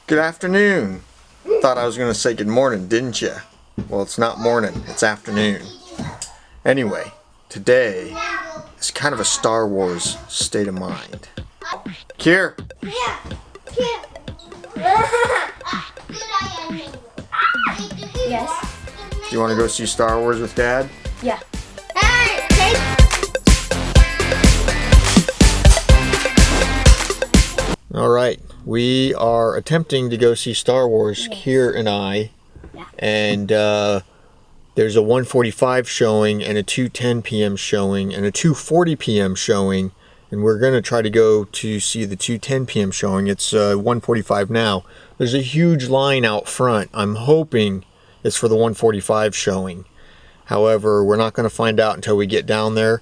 Good afternoon. Thought I was going to say good morning, didn't you? Well, it's not morning, it's afternoon. Anyway, today is kind of a Star Wars state of mind. Kier! Yes. Do you want to go see Star Wars with Dad? Yeah. Alright, we are attempting to go see Star Wars, Yes. Kier and I. Yeah. And there's a 1:45 showing and a 2:10 p.m. showing and a 2:40 p.m. showing. And we're going to try to go to see the 2:10 p.m. showing. It's 1:45 now. There's a huge line out front. I'm hoping it's for the 1:45 showing. However, we're not going to find out until we get down there.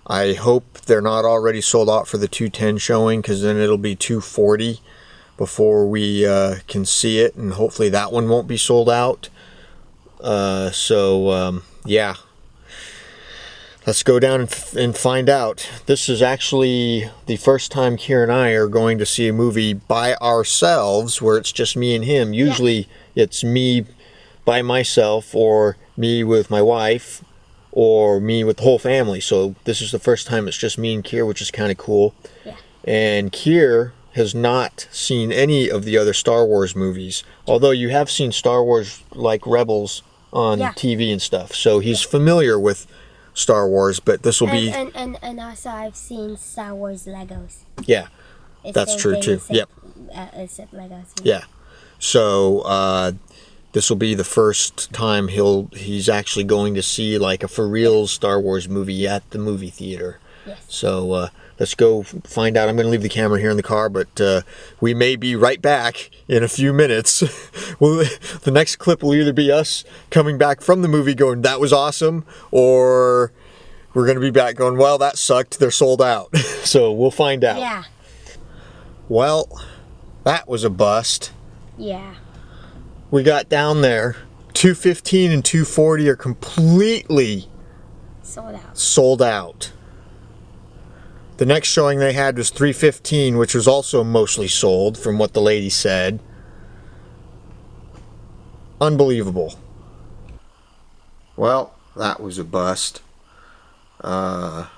I hope they're not already sold out for the 2:10 showing, because then it'll be 2:40 before we can see it, and hopefully that one won't be sold out. Yeah. Let's go down and find out. This is actually the first time Kier and I are going to see a movie by ourselves, where it's just me and him. Usually it's me by myself, or me with my wife, or me with the whole family. So this is the first time it's just me and Kier, which is kind of cool. Yeah. And Kier has not seen any of the other Star Wars movies, although you have seen Star Wars like Rebels on TV and stuff. So he's familiar with Star Wars, but this will be... And also I've seen Star Wars Legos. Yeah, It's that's same true thing, too. except, Yep. Except Legos. Yeah. So this will be the first time he's actually going to see like a for real Star Wars movie at the movie theater. Yes. So let's go find out. I'm going to leave the camera here in the car, but we may be right back in a few minutes. Well, the next clip will either be us coming back from the movie going, "That was awesome," or we're going to be back going, "Well, that sucked. They're sold out." So we'll find out. Yeah. Well, that was a bust. Yeah. We got down there. 2:15 and 2:40 are completely sold out. The next showing they had was 3:15, which was also mostly sold, from what the lady said. Unbelievable. Well, that was a bust. I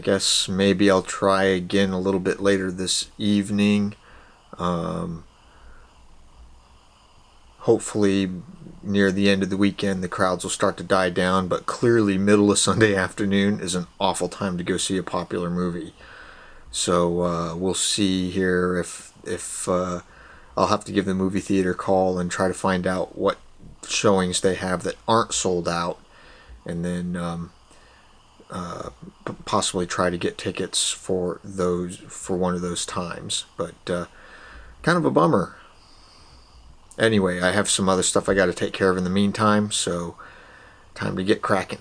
guess maybe I'll try again a little bit later this evening. Hopefully near the end of the weekend the crowds will start to die down, but clearly middle of Sunday afternoon is an awful time to go see a popular movie. So we'll see here if I'll have to give the movie theater a call and try to find out what showings they have that aren't sold out, and then possibly try to get tickets for one of those times. But kind of a bummer. Anyway, I have some other stuff I got to take care of in the meantime, so time to get cracking.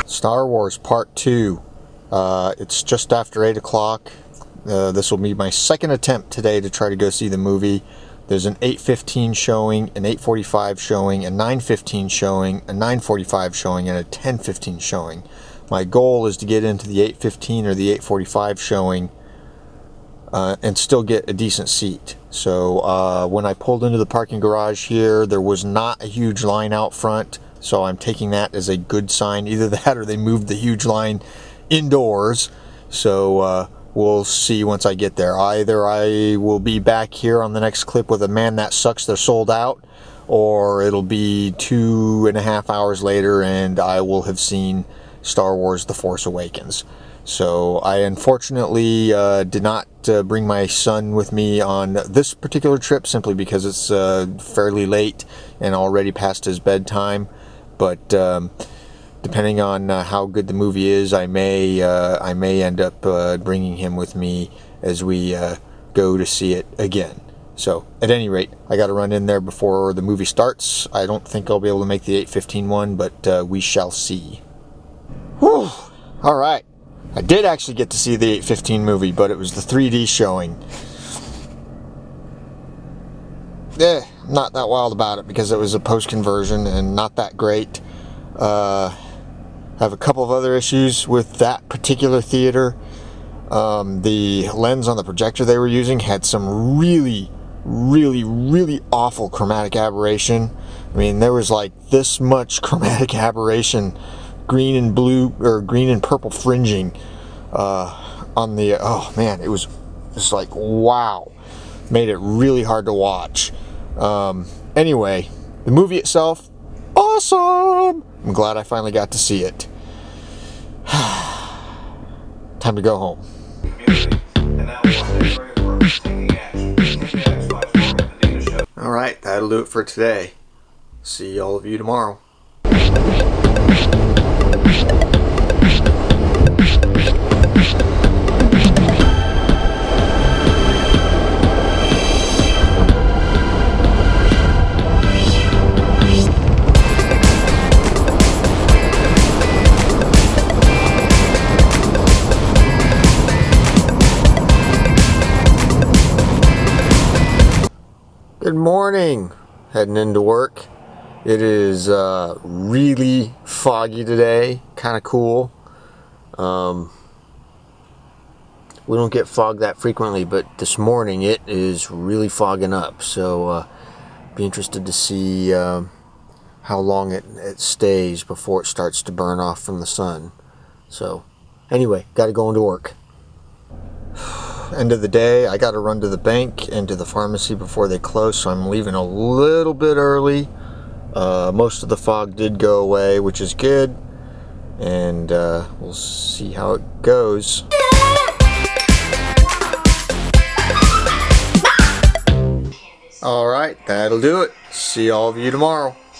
Star Wars Part 2. It's just after 8 o'clock. This will be my second attempt today to try to go see the movie. There's an 8:15 showing, an 8:45 showing, a 9:15 showing, a 9:45 showing, and a 10:15 showing. My goal is to get into the 8:15 or the 8:45 showing and still get a decent seat. So when I pulled into the parking garage here, there was not a huge line out front, so I'm taking that as a good sign. Either that or they moved the huge line indoors. So we'll see once I get there. Either I will be back here on the next clip with a "Man, that sucks, they're sold out," or it'll be 2.5 hours later and I will have seen Star Wars The Force Awakens. So I unfortunately did not bring my son with me on this particular trip, simply because it's fairly late and already past his bedtime. But depending on how good the movie is, I may end up bringing him with me as we go to see it again. So at any rate, I got to run in there before the movie starts. I don't think I'll be able to make the 8:15 one, but we shall see. Whew! All right, I did actually get to see the 8:15 movie, but it was the 3D showing. Not that wild about it, because it was a post conversion and not that great. Have a couple of other issues with that particular theater. The lens on the projector they were using had some really awful chromatic aberration. I mean, there was like this much chromatic aberration, green and blue or green and purple fringing on the, oh man, it was just like, wow, made it really hard to watch. Anyway, the movie itself, awesome. I'm glad I finally got to see it. Time to go home. Alright, that'll do it for today. See all of you tomorrow. Good morning. Heading into work. It is really foggy today. Kind of cool. We don't get fog that frequently, but this morning it is really fogging up. So be interested to see how long it stays before it starts to burn off from the sun. So anyway, got to go into work. End of the day, I got to run to the bank and to the pharmacy before they close, so I'm leaving a little bit early. Most of the fog did go away, which is good, and we'll see how it goes. Alright, that'll do it. See all of you tomorrow.